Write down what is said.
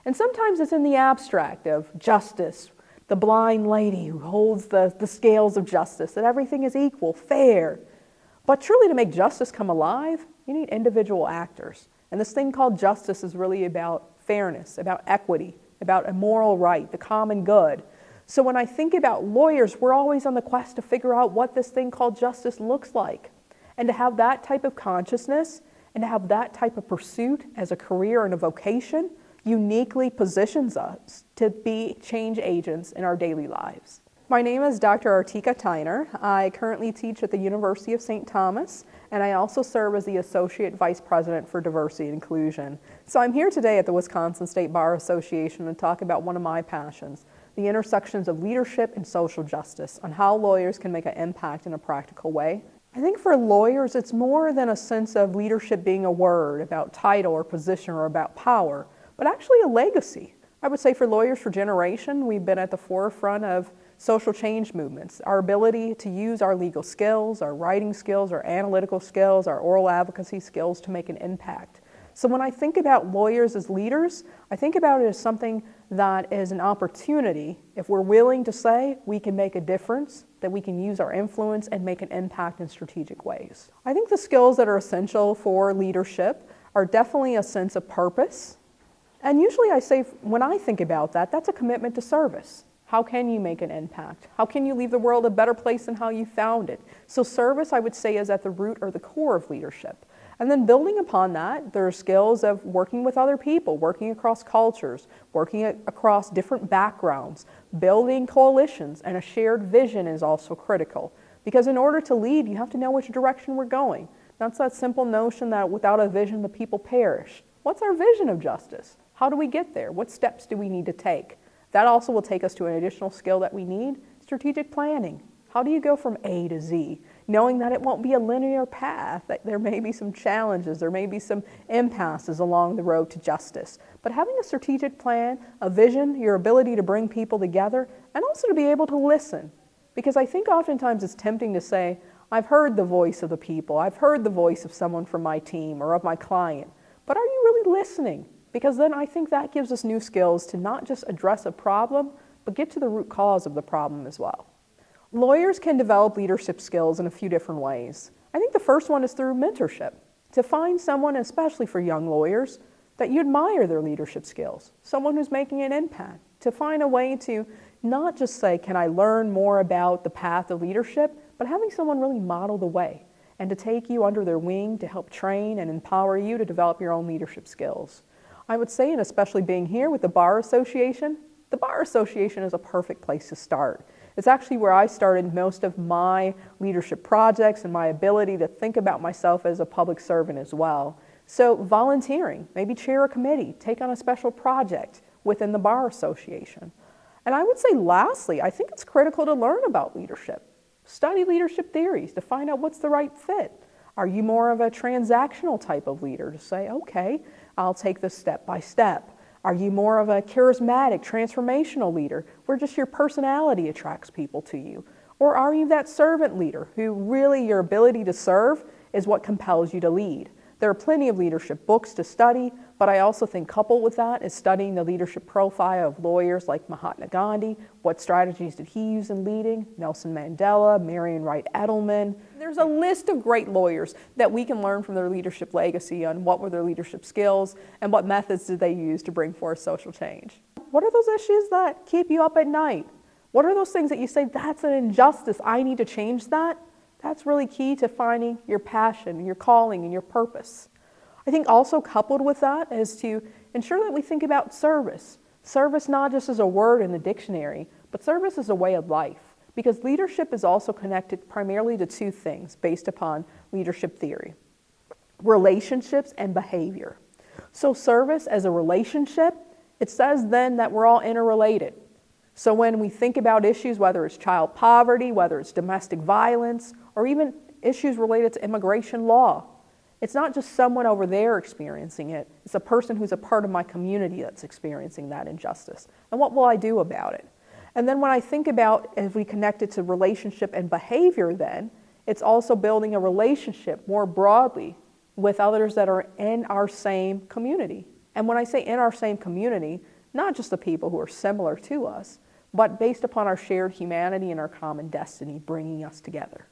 And sometimes it's in the abstract of justice, the blind lady who holds the scales of justice, that everything is equal, fair. But truly to make justice come alive, you need individual actors. And this thing called justice is really about fairness, about equity, about a moral right, the common good. So when I think about lawyers, we're always on the quest to figure out what this thing called justice looks like. And to have that type of consciousness and to have that type of pursuit as a career and a vocation uniquely positions us to be change agents in our daily lives. My name is Dr. Artika Tyner. I currently teach at the University of St. Thomas, and I also serve as the Associate Vice President for Diversity and Inclusion. So I'm here today at the Wisconsin State Bar Association to talk about one of my passions, the intersections of leadership and social justice, on how lawyers can make an impact in a practical way. I think for lawyers, it's more than a sense of leadership being a word about title or position or about power, but actually a legacy. I would say for lawyers for generation, we've been at the forefront of social change movements. Our ability to use our legal skills, our writing skills, our analytical skills, our oral advocacy skills to make an impact. So when I think about lawyers as leaders, I think about it as something that is an opportunity, if we're willing to say we can make a difference, that we can use our influence and make an impact in strategic ways. I think the skills that are essential for leadership are definitely a sense of purpose. And usually I say, when I think about that, that's a commitment to service. How can you make an impact? How can you leave the world a better place than how you found it? So service, I would say, is at the root or the core of leadership. And then building upon that, there are skills of working with other people, working across cultures, working across different backgrounds, building coalitions, and a shared vision is also critical. Because in order to lead, you have to know which direction we're going. That's that simple notion that without a vision, the people perish. What's our vision of justice? How do we get there? What steps do we need to take? That also will take us to an additional skill that we need, strategic planning. How do you go from A to Z? Knowing that it won't be a linear path, that there may be some challenges, there may be some impasses along the road to justice. But having a strategic plan, a vision, your ability to bring people together, and also to be able to listen. Because I think oftentimes it's tempting to say, I've heard the voice of the people, I've heard the voice of someone from my team or of my client, but are you really listening? Because then I think that gives us new skills to not just address a problem, but get to the root cause of the problem as well. Lawyers can develop leadership skills in a few different ways. I think the first one is through mentorship. To find someone, especially for young lawyers, that you admire their leadership skills, someone who's making an impact. To find a way to not just say, can I learn more about the path of leadership, but having someone really model the way and to take you under their wing to help train and empower you to develop your own leadership skills. I would say, and especially being here with the Bar Association is a perfect place to start. It's actually where I started most of my leadership projects and my ability to think about myself as a public servant as well. So volunteering, maybe chair a committee, take on a special project within the Bar Association. And I would say lastly, I think it's critical to learn about leadership. Study leadership theories to find out what's the right fit. Are you more of a transactional type of leader to say, okay, I'll take this step by step? Are you more of a charismatic, transformational leader where just your personality attracts people to you? Or are you that servant leader who really your ability to serve is what compels you to lead? There are plenty of leadership books to study, but I also think coupled with that is studying the leadership profile of lawyers like Mahatma Gandhi. What strategies did he use in leading? Nelson Mandela, Marion Wright Edelman. There's a list of great lawyers that we can learn from their leadership legacy on what were their leadership skills and what methods did they use to bring forth social change. What are those issues that keep you up at night? What are those things that you say, that's an injustice, I need to change that? That's really key to finding your passion, your calling, and your purpose. I think also coupled with that is to ensure that we think about service. Service not just as a word in the dictionary, but service as a way of life. Because leadership is also connected primarily to two things based upon leadership theory: relationships and behavior. So service as a relationship, it says then that we're all interrelated. So when we think about issues, whether it's child poverty, whether it's domestic violence, or even issues related to immigration law, it's not just someone over there experiencing it, it's a person who's a part of my community that's experiencing that injustice. And what will I do about it? And then when I think about, as we connect it to relationship and behavior then, it's also building a relationship more broadly with others that are in our same community. And when I say in our same community, not just the people who are similar to us, but based upon our shared humanity and our common destiny bringing us together.